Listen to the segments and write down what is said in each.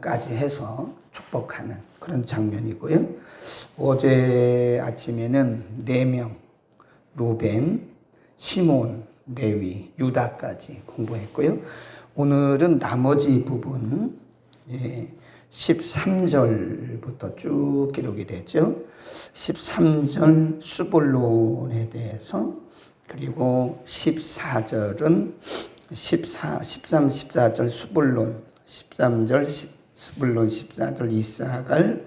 부부까지 해서 축복하는 그런 장면이고요. 어제 아침에는 4명, 루벤, 시몬, 레위, 유다까지 공부했고요. 오늘은 나머지 부분 13절부터 쭉 기록이 되죠. 13절 수볼론에 대해서, 그리고 14절은 13, 14절 수볼론, 13절 스불론, 14절 이사갈,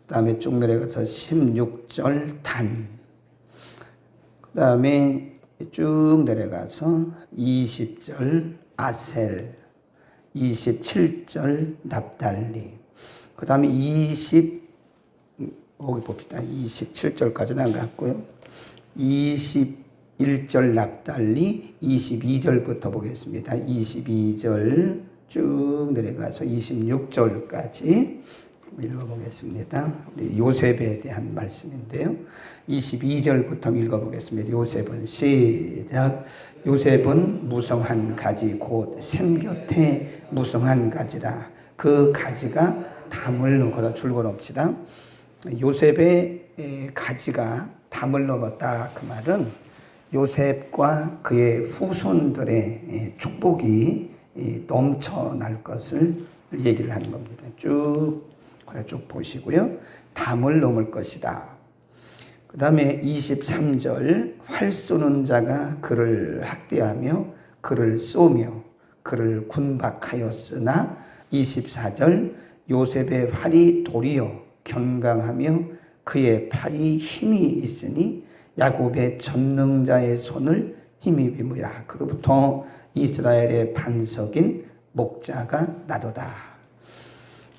그 다음에 쭉 내려가서 16절 단, 그 다음에 쭉 내려가서 20절 아셀, 27절 납달리, 그 다음에 거기 봅시다. 27절까지는 안 갔고요. 21절 납달리, 22절부터 보겠습니다. 22절 쭉 내려가서 26절까지 읽어보겠습니다. 우리 요셉에 대한 말씀인데요. 22절부터 읽어보겠습니다. 요셉은 시작. 요셉은 무성한 가지 곧 샘 곁에 무성한 가지라. 그 가지가 담을 넘거다. 줄곧 옵시다. 요셉의 가지가 담을 넘었다. 그 말은 요셉과 그의 후손들의 축복이 넘쳐날 것을 얘기를 하는 겁니다. 쭉 보시고요. 담을 넘을 것이다. 그 다음에 23절 활 쏘는 자가 그를 학대하며 그를 쏘며 그를 군박하였으나 24절 요셉의 활이 도리어 견강하며 그의 팔이 힘이 있으니 야곱의 전능자의 손을 힘입으리라. 그로부터 이스라엘의 반석인 목자가 나도다.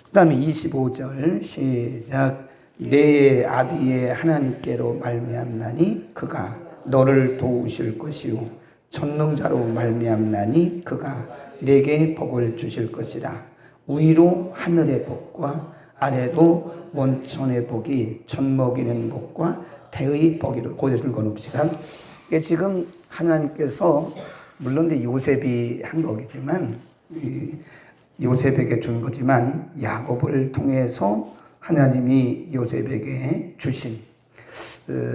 그 다음에 25절 시작. 내 아비의 하나님께로 말미암나니 그가 너를 도우실 것이요 전능자로 말미암나니 그가 내게 복을 주실 것이라. 위로 하늘의 복과 아래로 원천의 복이 젖먹이는 복과 대의 복이로 고대를 거눕시다. 이게 지금 하나님께서 물론 요셉이 한 거겠지만 요셉에게 준 거지만 야곱을 통해서 하나님이 요셉에게 주신,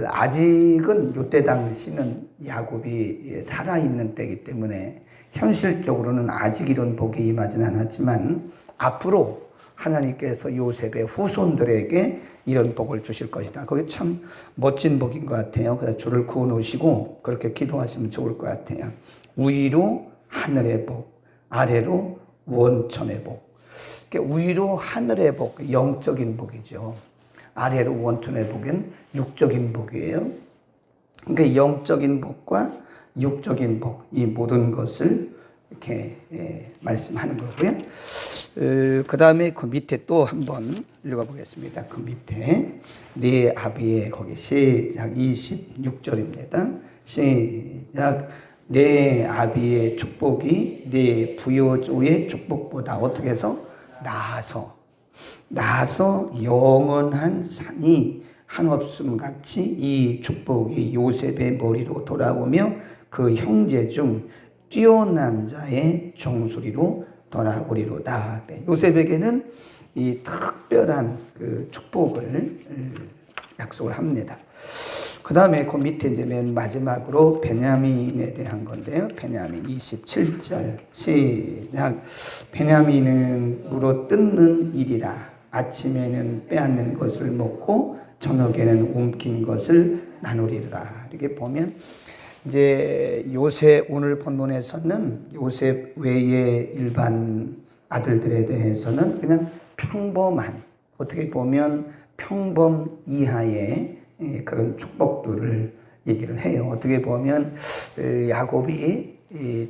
아직은 이때 당시는 야곱이 살아있는 때이기 때문에 현실적으로는 아직 이런 복이 임하지는 않았지만 앞으로 하나님께서 요셉의 후손들에게 이런 복을 주실 것이다. 그게 참 멋진 복인 것 같아요. 그래서 줄을 그어 놓으시고 그렇게 기도하시면 좋을 것 같아요. 위로 하늘의 복, 아래로 원천의 복. 위로 하늘의 복, 영적인 복이죠. 아래로 원천의 복은 육적인 복이에요. 그러니까 영적인 복과 육적인 복, 이 모든 것을 이렇게 말씀하는 거고요. 그 다음에 그 밑에 또 한번 읽어보겠습니다. 그 밑에 네 아비의 거기 시작 26절입니다. 시작. 내 아비의 축복이 내 부여조의 축복보다 어떻게 해서 나서 영원한 산이 한없음 같이 이 축복이 요셉의 머리로 돌아오며 그 형제 중 뛰어난 자의 정수리로 돌아오리로다. 요셉에게는 이 특별한 그 축복을 약속을 합니다. 그 다음에 그 밑에 이제 맨 마지막으로 베냐민에 대한 건데요. 베냐민 27절 시작. 베냐민은 물어 뜯는 일이라. 아침에는 빼앗는 것을 먹고 저녁에는 움킨 것을 나누리라. 이렇게 보면 이제 요셉, 오늘 본문에서는 요셉 외의 일반 아들들에 대해서는 그냥 평범한, 어떻게 보면 평범 이하의 그런 축복들을 얘기를 해요. 어떻게 보면 야곱이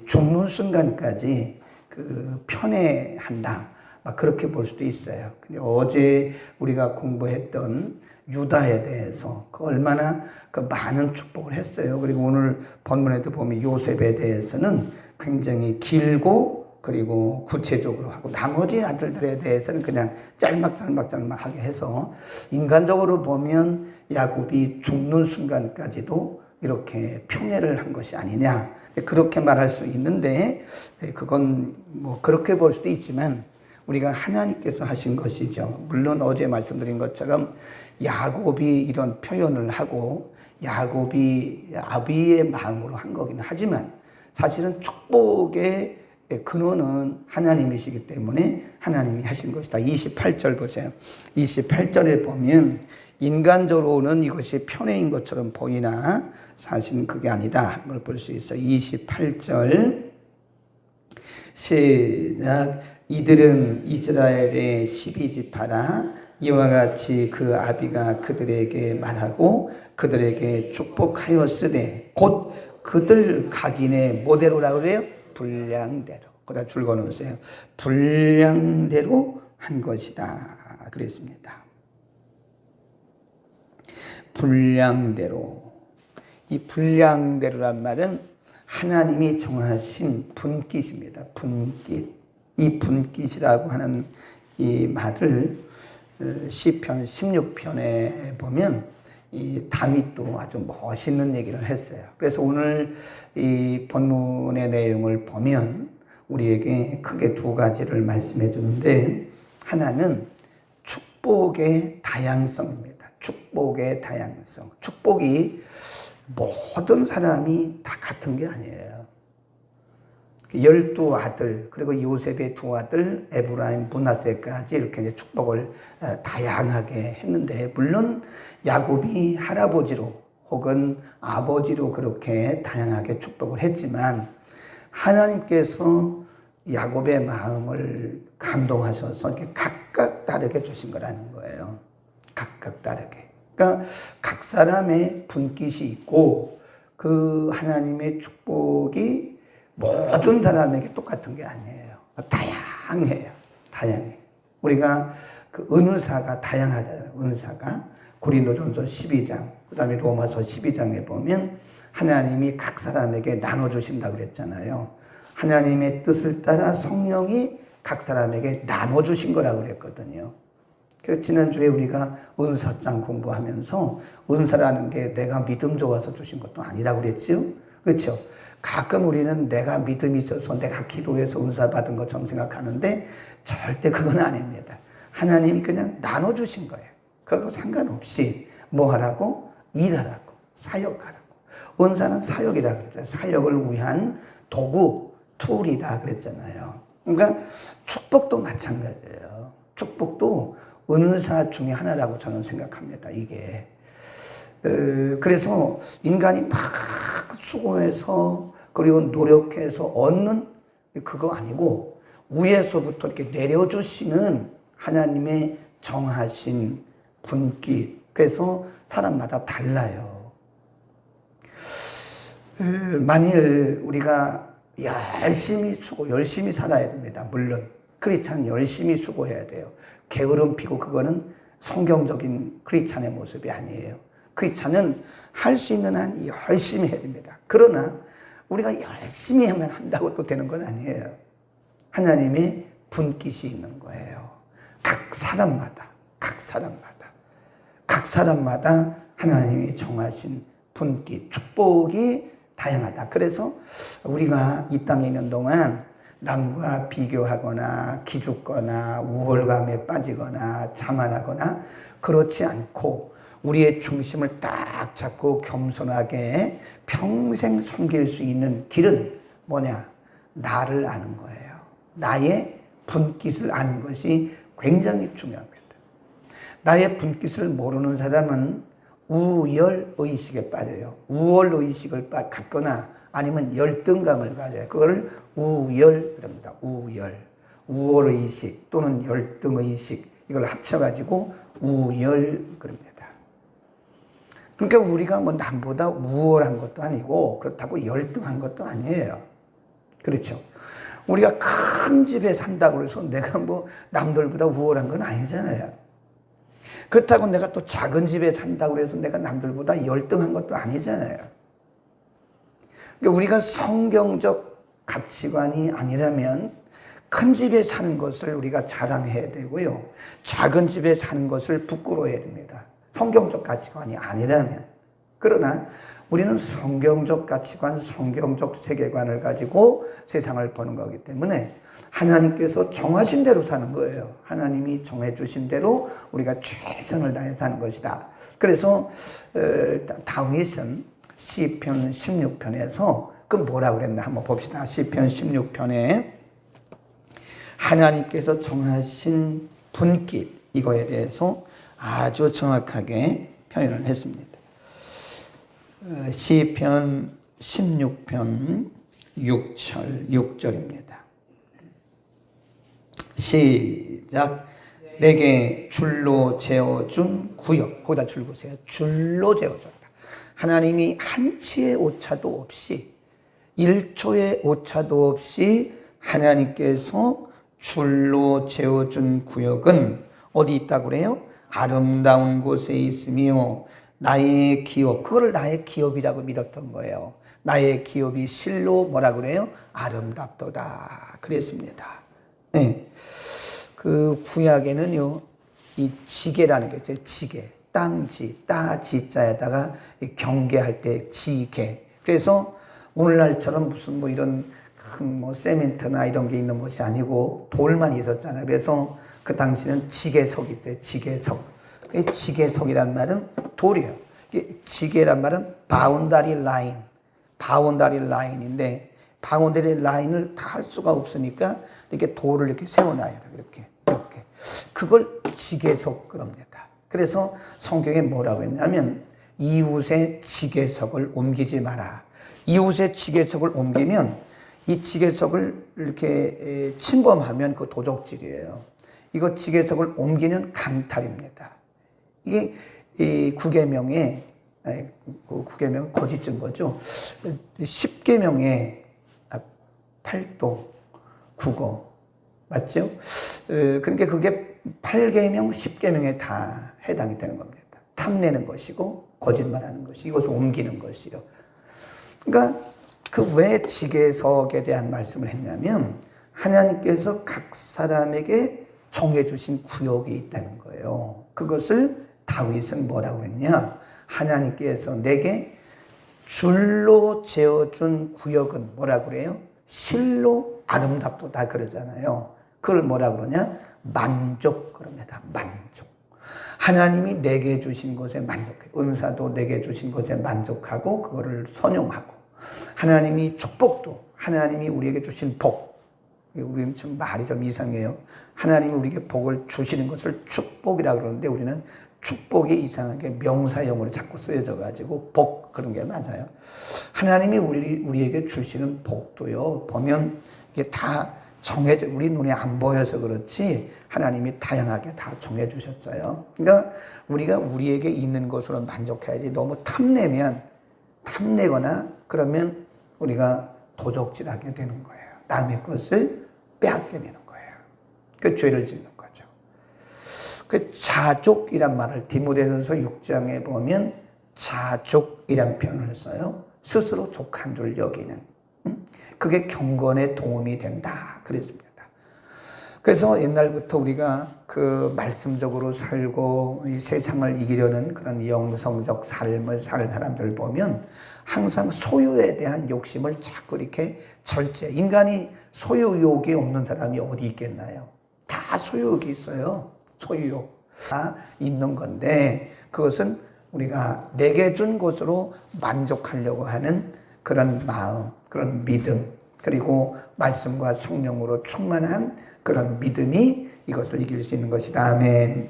죽는 순간까지 그 편애한다, 막 그렇게 볼 수도 있어요. 근데 어제 우리가 공부했던 유다에 대해서 그 얼마나 그 많은 축복을 했어요. 그리고 오늘 본문에도 보면 요셉에 대해서는 굉장히 길고 그리고 구체적으로 하고 나머지 아들들에 대해서는 그냥 짤막하게 해서 인간적으로 보면 야곱이 죽는 순간까지도 이렇게 편애를 한 것이 아니냐, 그렇게 말할 수 있는데 그건 뭐 그렇게 볼 수도 있지만 우리가 하나님께서 하신 것이죠. 물론 어제 말씀드린 것처럼 야곱이 이런 표현을 하고 야곱이 아비의 마음으로 한 거긴 하지만 사실은 축복의 근원은 하나님이시기 때문에 하나님이 하신 것이다. 28절 보세요. 28절에 보면 인간적으로는 이것이 편애인 것처럼 보이나 사실은 그게 아니다 하는 걸 볼 수 있어요. 28절 시작. 이들은 이스라엘의 12지파라 이와 같이 그 아비가 그들에게 말하고 그들에게 축복하였으되 곧 그들 각인의 모대로라고 그래요? 분량대로. 거기다 줄 그어놓으세요. 분량대로 한 것이다 그랬습니다. 분량대로. 이 분량대로란 말은 하나님이 정하신 분깃입니다. 분깃. 이 분깃이라고 하는 이 말을 시편 16편에 보면 이 다윗도 아주 멋있는 얘기를 했어요. 그래서 오늘 이 본문의 내용을 보면 우리에게 크게 두 가지를 말씀해 주는데 하나는 축복의 다양성입니다. 축복의 다양성. 축복이 모든 사람이 다 같은 게 아니에요. 12아들 그리고 요셉의 두 아들 에브라임, 므낫세까지 이렇게 이제 축복을 다양하게 했는데 물론 야곱이 할아버지로 혹은 아버지로 그렇게 다양하게 축복을 했지만 하나님께서 야곱의 마음을 감동하셔서 이렇게 각각 다르게 주신 거라는 거예요. 각각 다르게. 그러니까 각 사람의 분깃이 있고 그 하나님의 축복이 모든 사람에게 똑같은 게 아니에요. 다양해요. 다양해. 우리가 그 은사가 다양하잖아요. 은사가 고린도전서 12장, 그 다음에 로마서 12장에 보면 하나님이 각 사람에게 나눠주신다고 그랬잖아요. 하나님의 뜻을 따라 성령이 각 사람에게 나눠주신 거라고 그랬거든요. 그래서 지난주에 우리가 은사장 공부하면서 은사라는 게 내가 믿음 좋아서 주신 것도 아니라고 그랬죠. 그렇죠? 가끔 우리는 내가 믿음이 있어서 내가 기도해서 은사 받은 것처럼 생각하는데 절대 그건 아닙니다. 하나님이 그냥 나눠주신 거예요. 그거 상관없이 뭐 하라고? 일하라고, 사역하라고. 은사는 사역이라고 그랬잖아요. 사역을 위한 도구, 툴이다 그랬잖아요. 그러니까 축복도 마찬가지예요. 축복도 은사 중에 하나라고 저는 생각합니다. 이게. 그래서 인간이 막 수고해서 그리고 노력해서 얻는 그거 아니고 위에서부터 이렇게 내려주시는 하나님의 정하신 분깃. 그래서 사람마다 달라요. 만일 우리가 열심히 살아야 됩니다. 물론 크리스찬은 열심히 수고해야 돼요. 게으름 피고 그거는 성경적인 크리스찬의 모습이 아니에요. 크리스찬은 할 수 있는 한 열심히 해야 됩니다. 그러나 우리가 열심히 하면 한다고 또 되는 건 아니에요. 하나님의 분깃이 있는 거예요. 각 사람마다 하나님이 정하신 분깃, 축복이 다양하다. 그래서 우리가 이 땅에 있는 동안 남과 비교하거나 기죽거나 우월감에 빠지거나 자만하거나 그렇지 않고 우리의 중심을 딱 잡고 겸손하게 평생 섬길 수 있는 길은 뭐냐? 나를 아는 거예요. 나의 분깃을 아는 것이 굉장히 중요합니다. 나의 분깃을 모르는 사람은 우열의식에 빠져요. 우월의식을 갖거나 아니면 열등감을 가져요. 그걸 우열이랍니다. 우월의식 또는 열등의식 이걸 합쳐가지고 우열 그럽니다. 그러니까 우리가 뭐 남보다 우월한 것도 아니고 그렇다고 열등한 것도 아니에요. 그렇죠? 우리가 큰 집에 산다고 해서 내가 뭐 남들보다 우월한 건 아니잖아요. 그렇다고 내가 또 작은 집에 산다고 해서 내가 남들보다 열등한 것도 아니잖아요. 그러니까 우리가 성경적 가치관이 아니라면 큰 집에 사는 것을 우리가 자랑해야 되고요. 작은 집에 사는 것을 부끄러워해야 됩니다. 성경적 가치관이 아니라면. 그러나 우리는 성경적 가치관, 성경적 세계관을 가지고 세상을 보는 거기 때문에 하나님께서 정하신 대로 사는 거예요. 하나님이 정해주신 대로 우리가 최선을 다해 사는 것이다. 그래서 다윗은 시편 16편에서 그 뭐라고 그랬나 한번 봅시다. 시편 16편에 하나님께서 정하신 분깃 이거에 대해서 아주 정확하게 표현을 했습니다. 시편 16편 6절입니다. 시작. 내게 줄로 재어준 구역. 거기다 줄 보세요. 줄로 재어줬다. 하나님이 한치의 오차도 없이 1초의 오차도 없이 하나님께서 줄로 재어준 구역은 어디 있다고 그래요? 아름다운 곳에 있으며 나의 기업, 그걸 나의 기업이라고 믿었던 거예요. 나의 기업이 실로 뭐라 그래요? 아름답도다 그랬습니다. 네. 그 구약에는요, 이 지게라는 게 있어요. 지게, 땅지, 따지자에다가 경계할 때 지게. 그래서 오늘날처럼 무슨 뭐 이런 큰 뭐 세멘트나 이런 게 있는 것이 아니고 돌만 있었잖아요. 그래서 그 당시는 지게석이 있어요. 지게석. 지게석이란 말은 돌이에요. 지게란 말은 바운다리 라인, 바운다리 라인인데 바운다리 라인을 다 할 수가 없으니까 이렇게 돌을 이렇게 세워놔요. 이렇게. 그걸 지게석 그럽니다. 그래서 성경에 뭐라고 했냐면 이웃의 지게석을 옮기지 마라. 이웃의 지게석을 옮기면 이 지게석을 이렇게 침범하면 그 도적질이에요. 이거 지게석을 옮기는 강탈입니다. 이게 이 9계명에, 그 9계명은 거짓 증거죠. 10계명에 8도, 9거 맞죠? 그러니까 그게 8계명, 10계명에 다 해당이 되는 겁니다. 탐내는 것이고 거짓말하는 것이 이것을 옮기는 것이요. 그러니까 그 왜 지게석에 대한 말씀을 했냐면 하나님께서 각 사람에게 정해주신 구역이 있다는 거예요. 그것을 다윗은 뭐라고 했냐? 하나님께서 내게 줄로 재어준 구역은 뭐라고 그래요? 실로 아름답도다 그러잖아요. 그걸 뭐라고 그러냐? 만족 그럽니다. 만족. 하나님이 내게 주신 것에 만족해. 은사도 내게 주신 것에 만족하고 그거를 선용하고 하나님이 축복도 하나님이 우리에게 주신 복. 우리는 좀 말이 좀 이상해요. 하나님이 우리에게 복을 주시는 것을 축복이라고 그러는데 우리는 축복이 이상하게 명사형으로 자꾸 쓰여져 가지고 복 그런 게 맞아요. 하나님이 우리에게 주시는 복도요. 보면 이게 다 정해져 우리 눈에 안 보여서 그렇지 하나님이 다양하게 다 정해 주셨어요. 그러니까 우리가 우리에게 있는 것으로 만족해야지 너무 탐내거나 그러면 우리가 도적질하게 되는 거예요. 남의 것을 빼앗게 되는 거예요. 그 죄를 짓는 거죠. 그 자족이란 말을 디모데전서 6장에 보면 자족이란 표현을 써요. 스스로 족한 줄 여기는. 그게 경건에 도움이 된다. 그랬습니다. 그래서 옛날부터 우리가 그 말씀적으로 살고 이 세상을 이기려는 그런 영성적 삶을 사는 사람들을 보면 항상 소유에 대한 욕심을 자꾸 이렇게 절제. 인간이 소유욕이 없는 사람이 어디 있겠나요? 다 소유욕이 있어요. 소유욕. 다 있는 건데 그것은 우리가 내게 준 것으로 만족하려고 하는 그런 마음, 그런 믿음, 그리고 말씀과 성령으로 충만한 그런 믿음이 이것을 이길 수 있는 것이다. 아멘.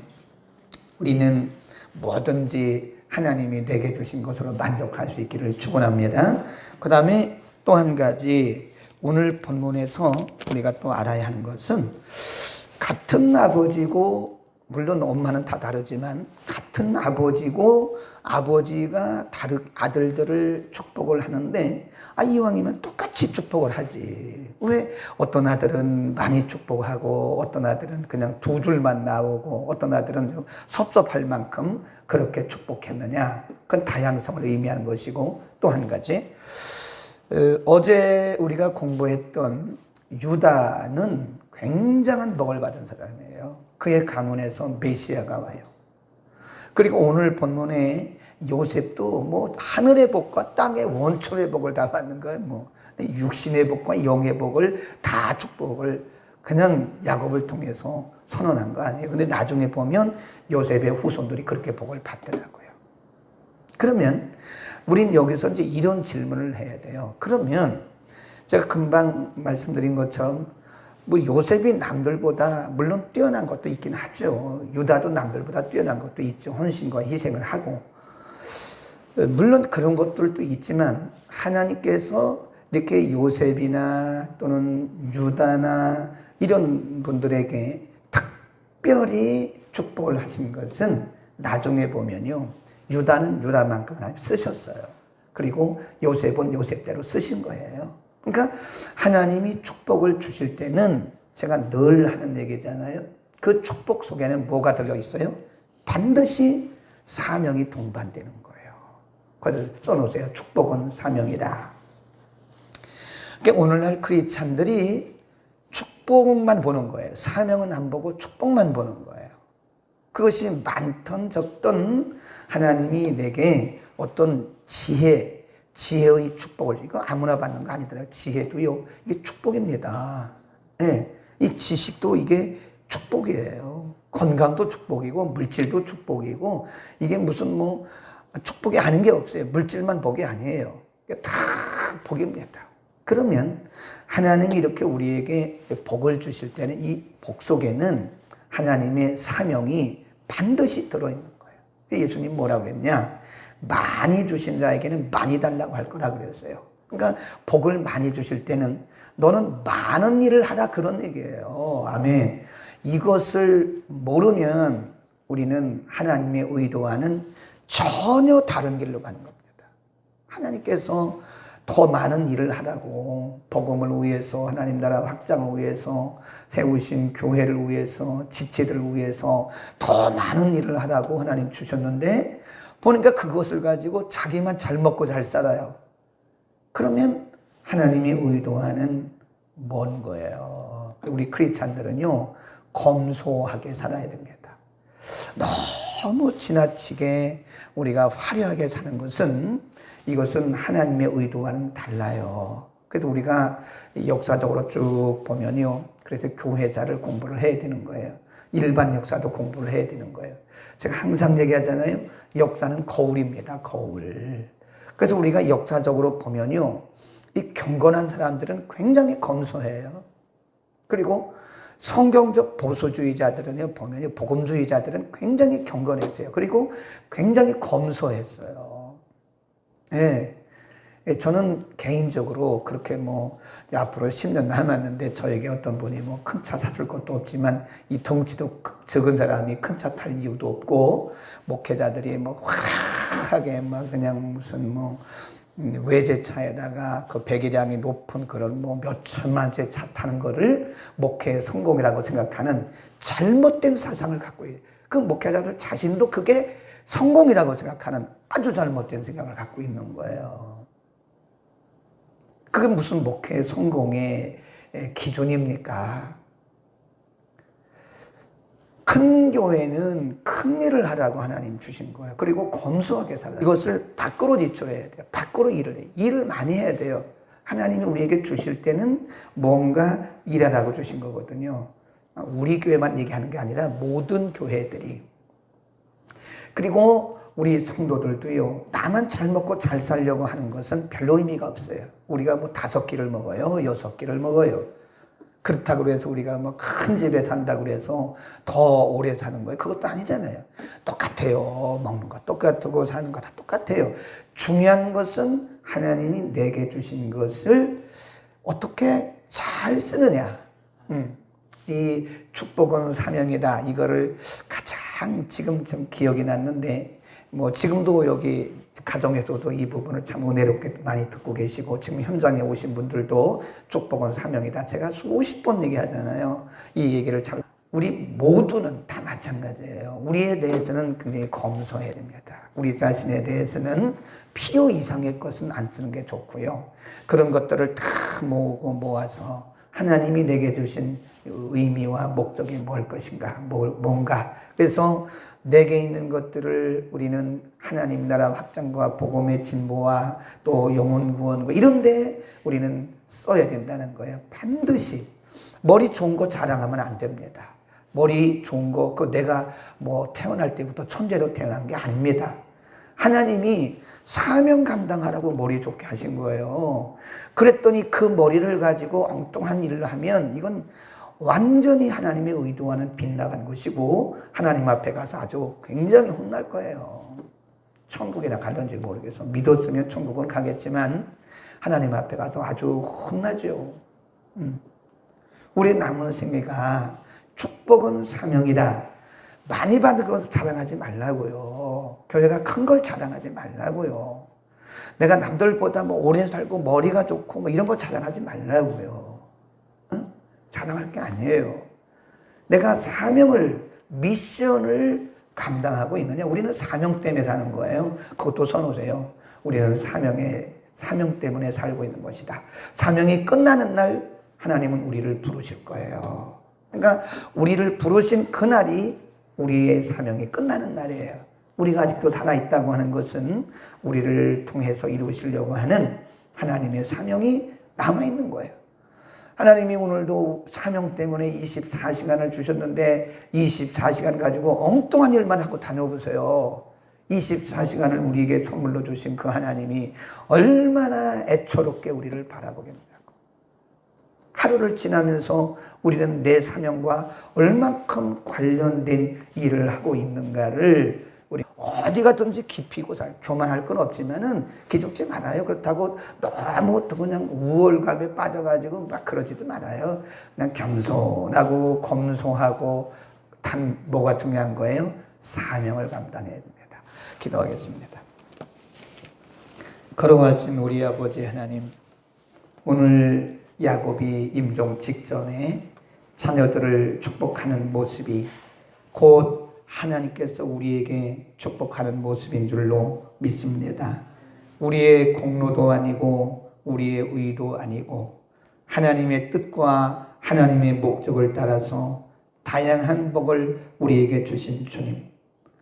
우리는 뭐든지 하나님이 내게 주신 것으로 만족할 수 있기를 축원합니다. 그 다음에 또 한 가지 오늘 본문에서 우리가 또 알아야 하는 것은 같은 아버지고 물론 엄마는 다 다르지만 같은 아버지고 아버지가 아들들을 축복을 하는데 이왕이면 똑같이 축복을 하지. 왜 어떤 아들은 많이 축복하고 어떤 아들은 그냥 두 줄만 나오고 어떤 아들은 좀 섭섭할 만큼 그렇게 축복했느냐. 그건 다양성을 의미하는 것이고 또 한 가지 어제 우리가 공부했던 유다는 굉장한 복을 받은 사람이에요. 그의 가문에서 메시아가 와요. 그리고 오늘 본문에 요셉도 뭐 하늘의 복과 땅의 원천의 복을 다 받는 거예요. 뭐 육신의 복과 영의 복을 다 축복을 그냥 야곱을 통해서 선언한 거 아니에요. 근데 나중에 보면 요셉의 후손들이 그렇게 복을 받더라고요. 그러면 우린 여기서 이제 이런 질문을 해야 돼요. 그러면 제가 금방 말씀드린 것처럼 뭐 요셉이 남들보다 물론 뛰어난 것도 있긴 하죠. 유다도 남들보다 뛰어난 것도 있죠. 헌신과 희생을 하고. 물론 그런 것들도 있지만 하나님께서 이렇게 요셉이나 또는 유다나 이런 분들에게 특별히 축복을 하신 것은 나중에 보면요. 유다는 유다만큼 하나님 쓰셨어요. 그리고 요셉은 요셉대로 쓰신 거예요. 그러니까 하나님이 축복을 주실 때는 제가 늘 하는 얘기잖아요. 그 축복 속에는 뭐가 들어있어요? 반드시 사명이 동반되는 거예요. 그래서 써놓으세요. 축복은 사명이다. 그러니까 오늘날 크리스찬들이 축복만 보는 거예요. 사명은 안 보고 축복만 보는 거예요. 그것이 많던 적던 하나님이 내게 어떤 지혜의 축복을, 이거 아무나 받는 거 아니더라고요. 지혜도요, 이게 축복입니다. 네, 이 지식도 이게 축복이에요. 건강도 축복이고, 물질도 축복이고, 이게 무슨 뭐, 축복이 아닌 게 없어요. 물질만 복이 아니에요. 다 복입니다. 그러면 하나님이 이렇게 우리에게 복을 주실 때는 이 복 속에는 하나님의 사명이 반드시 들어있는 거예요. 예수님 뭐라고 했냐? 많이 주신 자에게는 많이 달라고 할 거라 그랬어요. 그러니까 복을 많이 주실 때는 너는 많은 일을 하라 그런 얘기예요. 아멘. 이것을 모르면 우리는 하나님의 의도와는 전혀 다른 길로 가는 겁니다. 하나님께서 더 많은 일을 하라고 복음을 위해서 하나님 나라 확장을 위해서 세우신 교회를 위해서 지체들을 위해서 더 많은 일을 하라고 하나님 주셨는데 보니까 그것을 가지고 자기만 잘 먹고 잘 살아요. 그러면 하나님이 의도하는 뭔 거예요? 우리 크리스찬들은요 검소하게 살아야 됩니다. 너무 지나치게 우리가 화려하게 사는 것은 이것은 하나님의 의도와는 달라요. 그래서 우리가 역사적으로 쭉 보면요. 그래서 교회자를 공부를 해야 되는 거예요. 일반 역사도 공부를 해야 되는 거예요. 제가 항상 얘기하잖아요. 역사는 거울입니다. 거울. 그래서 우리가 역사적으로 보면요. 이 경건한 사람들은 굉장히 검소해요. 그리고 성경적 보수주의자들은요, 보면요. 복음주의자들은 굉장히 경건했어요. 그리고 굉장히 검소했어요. 예. 저는 개인적으로 그렇게 뭐 앞으로 10년 남았는데 저에게 어떤 분이 뭐 큰 차 사줄 것도 없지만 이 덩치도 적은 사람이 큰 차 탈 이유도 없고 목회자들이 뭐 화하게 막 그냥 무슨 뭐 외제차에다가 그 배기량이 높은 그런 뭐 몇 천만째 차 타는 거를 목회의 성공이라고 생각하는 잘못된 사상을 갖고 있어요. 그 목회자들 자신도 그게 성공이라고 생각하는 아주 잘못된 생각을 갖고 있는 거예요. 그게 무슨 목회의 성공의 기준입니까? 큰 교회는 큰 일을 하라고 하나님 주신 거예요. 그리고 검소하게 살아요. 이것을 밖으로 지출해야 돼요. 밖으로 일을 해요. 일을 많이 해야 돼요. 하나님이 우리에게 주실 때는 뭔가 일하라고 주신 거거든요. 우리 교회만 얘기하는 게 아니라 모든 교회들이. 그리고 우리 성도들도요. 나만 잘 먹고 잘 살려고 하는 것은 별로 의미가 없어요. 우리가 뭐 5끼를 먹어요. 6끼를 먹어요. 그렇다고 해서 우리가 뭐 큰 집에 산다고 해서 더 오래 사는 거예요. 그것도 아니잖아요. 똑같아요. 먹는 거 똑같고 사는 거 다 똑같아요. 중요한 것은 하나님이 내게 주신 것을 어떻게 잘 쓰느냐. 이 축복은 사명이다. 이거를 가장 지금 좀 기억이 났는데 뭐 지금도 여기 가정에서도 이 부분을 참 은혜롭게 많이 듣고 계시고 지금 현장에 오신 분들도 축복은 사명이다. 제가 수십 번 얘기하잖아요. 이 얘기를 참 우리 모두는 다 마찬가지예요. 우리에 대해서는 굉장히 검소해야 됩니다. 우리 자신에 대해서는 필요 이상의 것은 안 쓰는 게 좋고요. 그런 것들을 다 모으고 모아서 하나님이 내게 주신 의미와 목적이 뭘 것인가, 뭔가. 그래서 내게 있는 것들을 우리는 하나님 나라 확장과 복음의 진보와 또 영혼 구원과 이런 데 우리는 써야 된다는 거예요. 반드시. 머리 좋은 거 자랑하면 안 됩니다. 머리 좋은 거, 내가 뭐 태어날 때부터 천재로 태어난 게 아닙니다. 하나님이 사명 감당하라고 머리 좋게 하신 거예요. 그랬더니 그 머리를 가지고 엉뚱한 일을 하면 이건 완전히 하나님의 의도와는 빗나간 것이고 하나님 앞에 가서 아주 굉장히 혼날 거예요. 천국이나 갈런지 모르겠어. 믿었으면 천국은 가겠지만 하나님 앞에 가서 아주 혼나죠. 우리 남은 생애가 축복은 사명이다. 많이 받은 것을 자랑하지 말라고요. 교회가 큰 걸 자랑하지 말라고요. 내가 남들보다 뭐 오래 살고 머리가 좋고 뭐 이런 거 자랑하지 말라고요. 응? 자랑할 게 아니에요. 내가 사명을, 미션을 감당하고 있느냐. 우리는 사명 때문에 사는 거예요. 그것도 써놓으세요. 우리는 사명 때문에 살고 있는 것이다. 사명이 끝나는 날 하나님은 우리를 부르실 거예요. 그러니까 우리를 부르신 그날이 우리의 사명이 끝나는 날이에요. 우리가 아직도 살아있다고 하는 것은 우리를 통해서 이루시려고 하는 하나님의 사명이 남아있는 거예요. 하나님이 오늘도 사명 때문에 24시간을 주셨는데 24시간 가지고 엉뚱한 일만 하고 다녀보세요. 24시간을 우리에게 선물로 주신 그 하나님이 얼마나 애처롭게 우리를 바라보겠냐고. 하루를 지나면서 우리는 내 사명과 얼만큼 관련된 일을 하고 있는가를 우리 어디 가든지 깊이 있고 교만할 건 없지만은 기죽지 말아요. 그렇다고 너무 그냥 우월감에 빠져가지고 막 그러지도 말아요. 그냥 겸손하고 검소하고 뭐가 중요한 거예요? 사명을 감당해야 됩니다. 기도하겠습니다. 걸어가신 우리 아버지 하나님, 오늘 야곱이 임종 직전에 자녀들을 축복하는 모습이 곧 하나님께서 우리에게 축복하는 모습인 줄로 믿습니다. 우리의 공로도 아니고 우리의 의도 아니고 하나님의 뜻과 하나님의 목적을 따라서 다양한 복을 우리에게 주신 주님,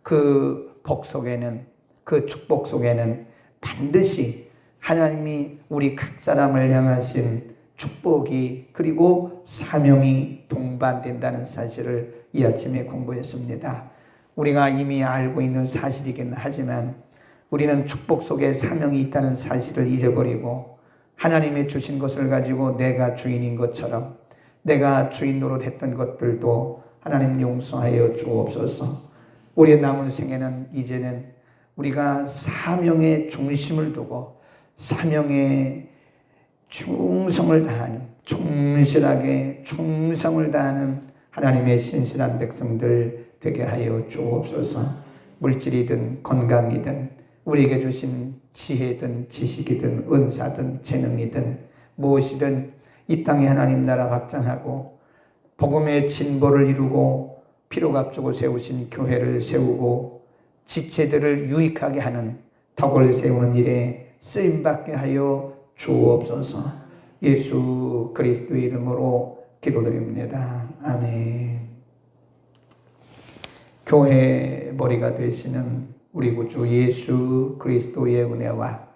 그 복 속에는, 그 축복 속에는 반드시 하나님이 우리 각 사람을 향하신 축복이 그리고 사명이 동반된다는 사실을 이 아침에 공부했습니다. 우리가 이미 알고 있는 사실이긴 하지만 우리는 축복 속에 사명이 있다는 사실을 잊어버리고 하나님의 주신 것을 가지고 내가 주인인 것처럼 내가 주인 노릇했던 것들도 하나님 용서하여 주옵소서. 우리의 남은 생에는 이제는 우리가 사명의 중심을 두고 사명의 충성을 다하는, 충실하게 충성을 다하는 하나님의 신실한 백성들 되게 하여 주옵소서. 물질이든 건강이든 우리에게 주신 지혜든 지식이든 은사든 재능이든 무엇이든 이 땅에 하나님 나라 확장하고 복음의 진보를 이루고 피로 값주고 세우신 교회를 세우고 지체들을 유익하게 하는 덕을 세우는 일에 쓰임받게 하여 주옵소서. 예수 그리스도의 이름으로 기도드립니다. 아멘. 교회의 머리가 되시는 우리 구주 예수 그리스도의 은혜와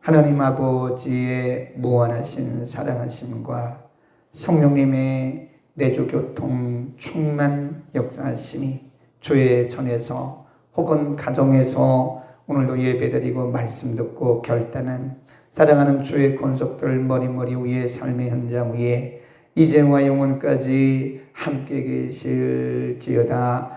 하나님 아버지의 무한하신 사랑하심과 성령님의 내주교통 충만 역사하심이 교회 전에서 혹은 가정에서 오늘도 예배드리고 말씀 듣고 결단한 사랑하는 주의 권속들 머리머리 위에 삶의 현장 위에 이제와 영원까지 함께 계실지어다.